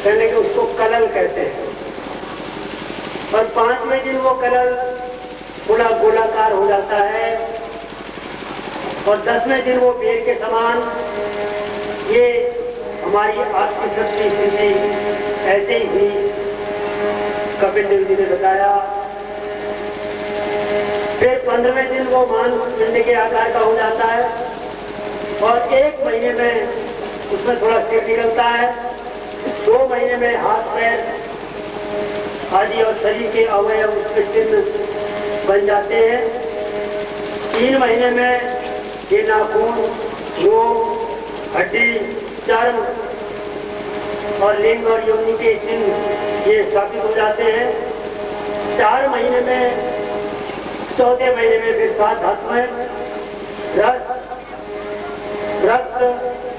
कहने के उसको कलल कहते हैं। और 5वें दिन वो कलल थोड़ा गोलाकार हो जाता है और 10वें दिन वो बेर के समान। ये हमारी आपकी सृष्टि स्थिति ऐसे ही हुई, कपिल देव जी ने बताया। फिर 15वें दिन वो मांस पिंड के आकार का हो जाता है और 1 महीने में उसमें थोड़ा सिर निकलता है, 2 महीने में हाथ पैर आदि और शरीर के अवयव उसके चिन्ह बन जाते हैं। 3 महीने में ये नाखून, रोम, हड्डी, चर्म और लिंग और योनि के चिन्ह ये स्थापित हो जाते हैं। 4 महीने में, 4थे महीने में फिर 7 धातुएं, रस, रक्त,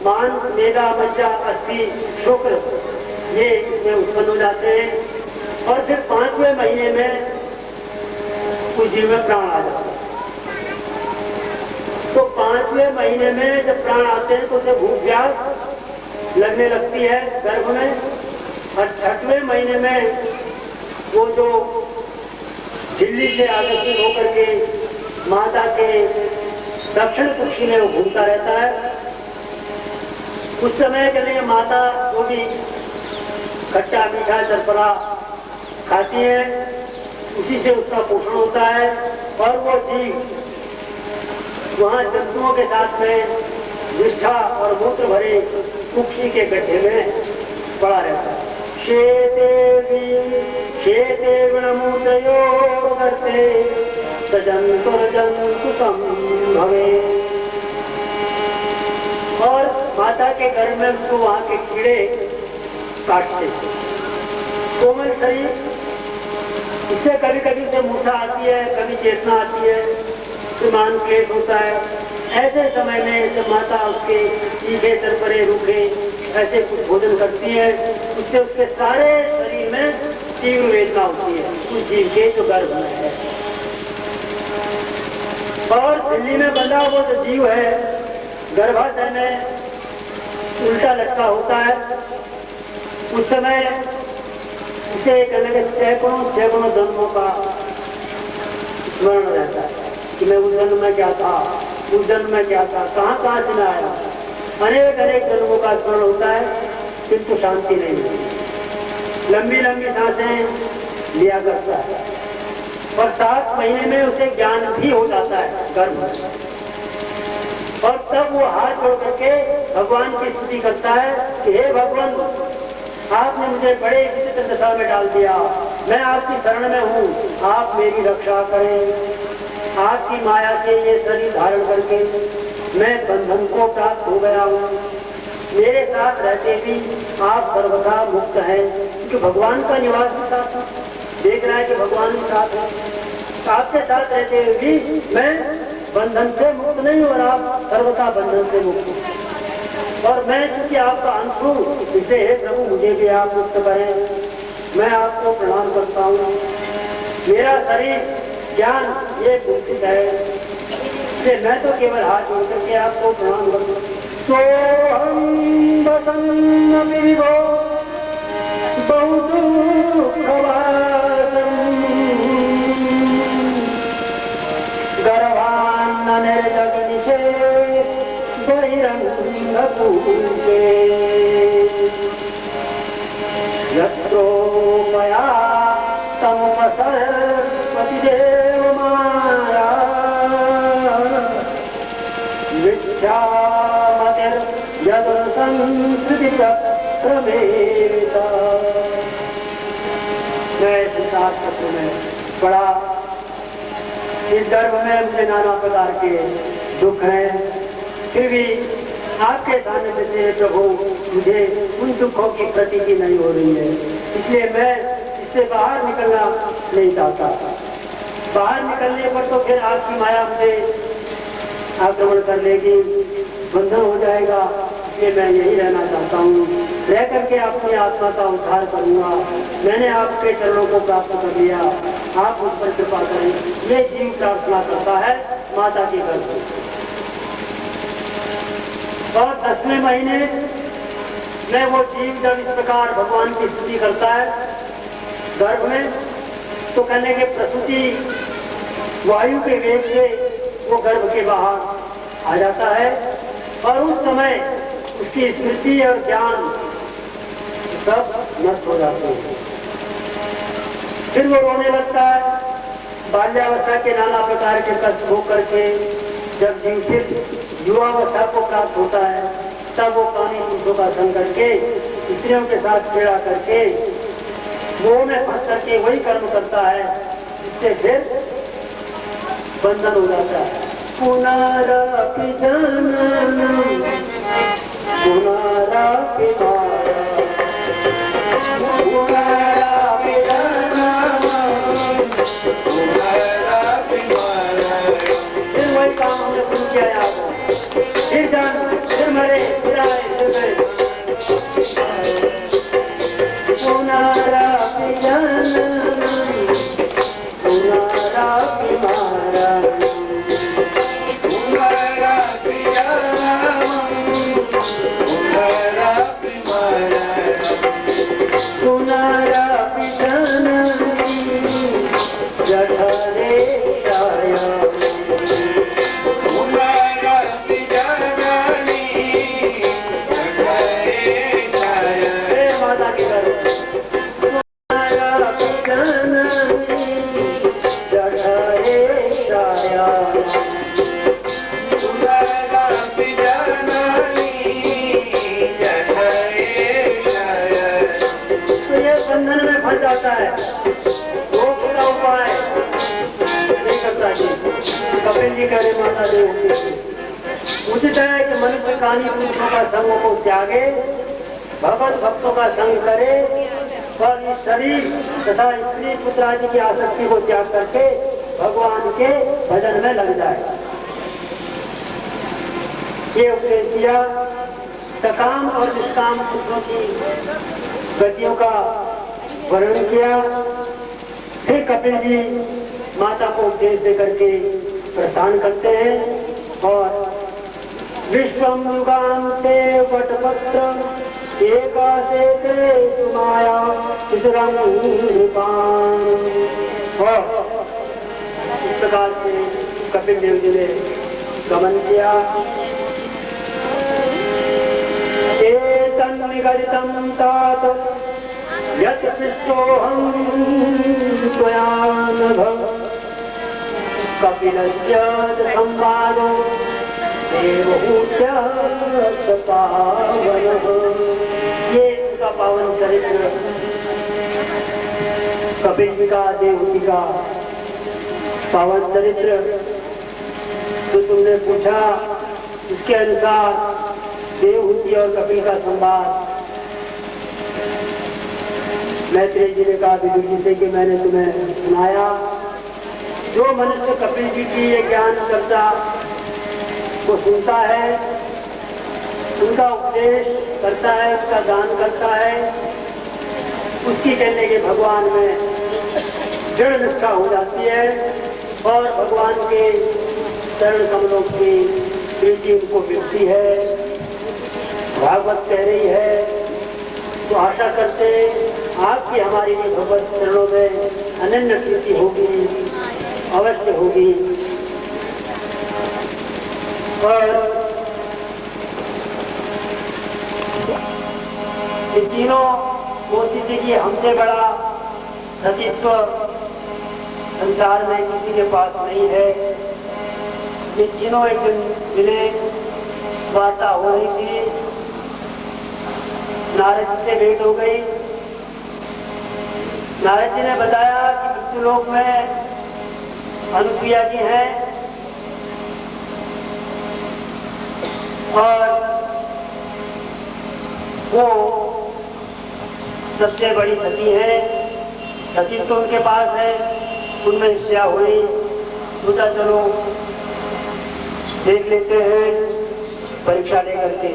मांस, मेदा, मज्जा, अस्थि, शुक्र ये इसमें उत्पन्न हो जाते हैं। और फिर 5वें महीने में उस जीव में प्राण आ जाता है। तो 5वें महीने में जब प्राण आते हैं तो उसे भूख प्यास लगने लगती है गर्भ में। और 6वें महीने में वो जो झिल्ली से आकर्षित होकर के माता के दक्षिण कुक्षी में वो घूमता रहता है। उस समय के लिए माता जो भी खट्टा मीठा चरपरा खाती है उसी से उसका पोषण होता है। और वो जीव वहाँ जंतुओं के साथ में निष्ठा और मूत्र भरे कुक्षी के गड्ढे में पड़ा रहता है। शेते गुणमूर्तयो करते सजंतुर जंतुकम भवे। और माता के गर्भ में उसको वहाँ के कीड़े काटते। कोमल शरीर, इससे कभी कभी से मूर्छा आती है, कभी चेतना आती है, मान क्लेश होता है। ऐसे समय में जब माता उसके तीखे चरपरे रूखे ऐसे कुछ भोजन करती है, उससे उसके सारे शरीर में तीव्र वेदना होती है उस जीव के जो गर्भ में है। और दिल्ली में बंधा वो जो जीव है गर्भाशय में उल्टा लटका होता है। उस समय उसे कहने सैकड़ों जन्मों का स्मरण रहता है कि मैं उस जन्म में क्या था, उस जन्म में क्या था, कहाँ से मैं आया। अनेक जन्मों का स्मरण होता है, किंतु शांति नहीं होती। लंबी लंबी सांसें लिया करता है। और 7 महीने में उसे ज्ञान भी हो जाता है गर्भ में। और तब वो हाथ जोड़ करके भगवान की स्तुति करता है कि हे भगवान, आपने मुझे बड़े विचित्र दशा में डाल दिया, मैं आपकी शरण में हूँ, आप मेरी रक्षा करें। आपकी माया से ये शरीर धारण करके मैं बंधन को प्राप्त हो गया हूँ। मेरे साथ रहते भी आप सर्वथा मुक्त हैं, क्योंकि भगवान का निवास भी साथ देख रहा है कि भगवान भी साथ है। आपके साथ रहते हुए भी मैं बंधन से मुक्त नहीं हो रहा, सर्वथा बंधन से मुक्त। और मैं चूंकि आपका अंश हूँ, इसलिए हे प्रभु मुझे भी आप मुक्त करें। मैं आपको प्रणाम करता हूँ। मेरा शरीर ज्ञान ये कुंठित है, इसलिए मैं तो केवल हाथ जोड़ करके आपको प्रणाम करूँ। तो हम बसन्न विभो बहुत गर्भान्न निर्जगनिषे बहिरंगपूर्वे यत्रो मया तमुपसर्पतिदेव माया मिथ्यामतिर्यद् संस्कृतिचक्रमेता। मैं संसार चक्र में पड़ा, इस गर्भ में मुझे नाना प्रकार के दुख हैं, फिर भी आपके सामने से प्रभु मुझे उन दुखों की प्रतीति नहीं हो रही है, इसलिए मैं इससे बाहर निकलना नहीं चाहता। बाहर निकलने पर तो फिर आपकी माया मुझे आक्रमण कर लेगी, बंधन हो जाएगा, इसलिए मैं यही रहना चाहता हूँ। रह करके अपनी आत्मा का उद्धार करूँगा। मैंने आपके चरणों को प्राप्त कर लिया, आप उस पर कृपा करें। ये जीव प्रार्थना करता है माता के गर्भ में। और 10वें महीने में वो जीव जब इस प्रकार भगवान की स्तुति करता है गर्भ में, तो कहने के प्रसूति वायु के वेग से वो गर्भ के बाहर आ जाता है और उस समय उसकी स्मृति और ज्ञान सब नष्ट हो जाते हैं। फिर वो रोने लगता है। बाल्यावस्था के नाना प्रकार के कष्ट हो करके जब जीव फिर युवावस्था को प्राप्त होता है, तब वो कामी पुरुषों का संग करके स्त्रियों के साथ छेड़ा करके मोह में फंस करके वही कर्म करता है जिससे फिर बंधन हो जाता है। पुनरपि जननम पुनरपि पुनरपि जननम पुनरपि मरणम। फिर वही काम हमने शुरू किया यार। फिर जन्म, फिर मरे, फिर आए, फिर गए। पुनरपि जननम पुनरपि मरणम। पुनरपि जननम पुनरपि मरणम। पुनरपि जननी जठरे शयनम्। पुनरपि जननी जठरे शयनम्। हे माता की करो। पुनरपि जननी जठरे शयनम्। पुनरपि जननी जठरे शयनम्। तो ये बंधन में फंस जाता है। रोग का उपाय नहीं करता जी। कपिल जी कह रहे माता जी उचित है कि मनुष्य कानी पुरुषों का संग को त्यागे, भगवत भक्तों का संग करे और इस शरीर तथा स्त्री पुत्र आदि की आसक्ति को त्याग करके भगवान के भजन में लग जाए। ये उपदेश दिया। सकाम और निष्काम पुरुषों की गतियों का वर्णन किया। फिर कपिल जी माता को उपदेश दे करके प्रस्थान करते हैं और विश्वम युगान्ते वटपत्र एकासे ते सुमाया चित्रं नृपान्। और इस प्रकार से कपिल देव जी ने गमन किया। एतन्निगदितं तात यत् पृष्टोऽहं त्वया नभ कपिलस्य संवादो देवहूत्या पावनः। ये इसका पावन चरित्र कपिल जी का, देवहूति का पावन चरित्र तो तुमने पूछा। इसके अनुसार देवहूति और कपिल का संवाद मैत्रेय जी ने कहा विदुर जी से कि मैंने तुम्हें सुनाया। जो मनुष्य कपिल जी की ये ज्ञान चर्चा को सुनता है, उनका उपदेश करता है, उसका दान करता है, उसकी कहने के भगवान में दृढ़ निष्ठा हो जाती है और भगवान के चरण कमलों की प्रीति उनको मिलती है। भागवत कह रही है तो आशा करते आपकी हमारी भी भगवत चरणों में अनन्य प्रीति होगी, अवश्य होगी। और ये तीनों सोचती थी कि हमसे बड़ा सतीत्व संसार में किसी के पास नहीं है। ये तीनों एक दिन मिले, वार्ता हो रही थी, नारद जी से भेंट हो गई। नारद जी ने बताया कि मृत्युलोक में अनुसुईया जी हैं और वो सबसे बड़ी सती है। सती तो उनके पास है, उनमें हिस्सा हुई। सोचा चलो देख लेते हैं, परीक्षा लेकर के।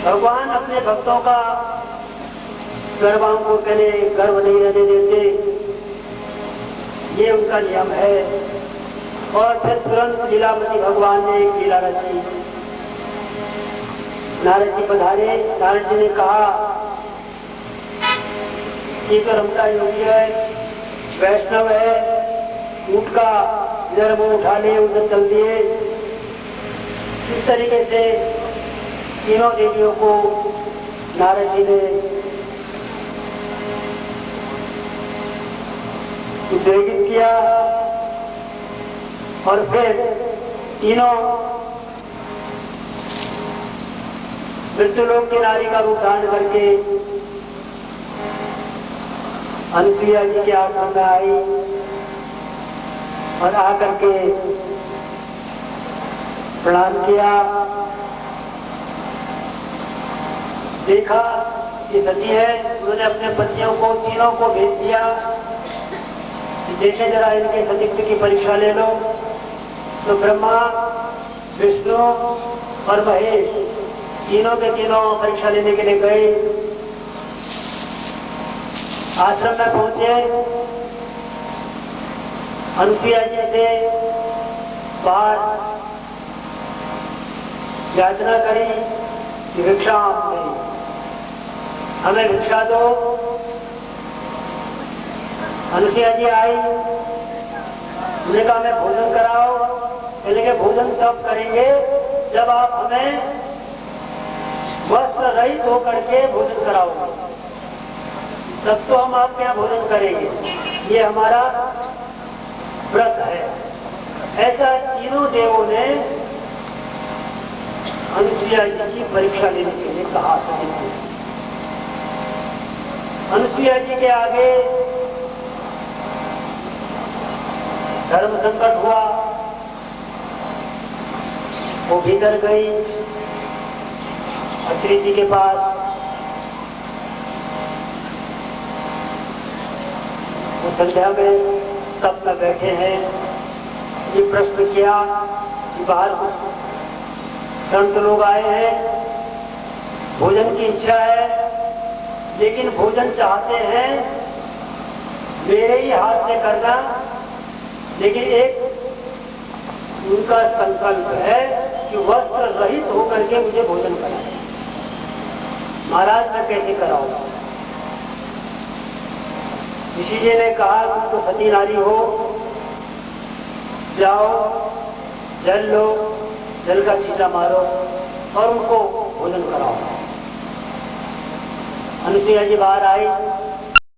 भगवान अपने भक्तों का गर्भांकुर के लिए गर्भ नहीं रहने देते, ये उनका नियम है। और फिर तुरंत लीलावती भगवान ने एक लीला रची। नारद जी पधारे। नारद जी ने कहा ये तो रमता योगी है, वैष्णव है, ऊँट का इधर मुंह उठा लिए उधर चल दिए। इस तरीके से तीनों देवियों को नारद जी ने उद्वेलित किया। और फिर तीनों मृत्युलोक की नारी का रूप धारण करके अनुसुईया जी के आश्रम में आई और आकर के प्रणाम किया। देखा कि सती है, उन्होंने अपने पतियों को तीनों को भेज दिया कि देखे जरा इनके सतीत्व की परीक्षा ले लो। तो ब्रह्मा, विष्णु और महेश तीनों के तीनों परीक्षा लेने के लिए गए। आश्रम में पहुंचे, अनुसुईया जी से बाहर याचना करी कि भिक्षा हमें भिक्षा दो। अनुसुईया जी आई, उन्होंने कहा हमें भोजन कराओ। बोले भोजन तब करेंगे जब आप हमें वस्त्र रहित होकर के भोजन कराओगे, तब तो हम आपके यहाँ भोजन करेंगे। ये हमारा व्रत है। ऐसा तीनों देवों ने अनुसुईया जी की परीक्षा लेने के लिए कहा। अनुसुईया जी के आगे धर्म संकट हुआ। वो भीतर गई अत्रि जी के पास। वो संध्या में तब तक बैठे हैं। ये प्रश्न किया कि बाहर संत लोग आए हैं, भोजन की इच्छा है, लेकिन भोजन चाहते हैं मेरे ही हाथ से करना, लेकिन एक उनका संकल्प है कि वस्त्र रहित होकर के मुझे भोजन कराए। महाराज मैं कैसे कराऊंगा? ऋषि जी ने कहा तुम तो सती नारी हो, जाओ जल लो, जल का छींटा मारो और उनको भोजन कराओ। अनुसुईया जी बाहर आई।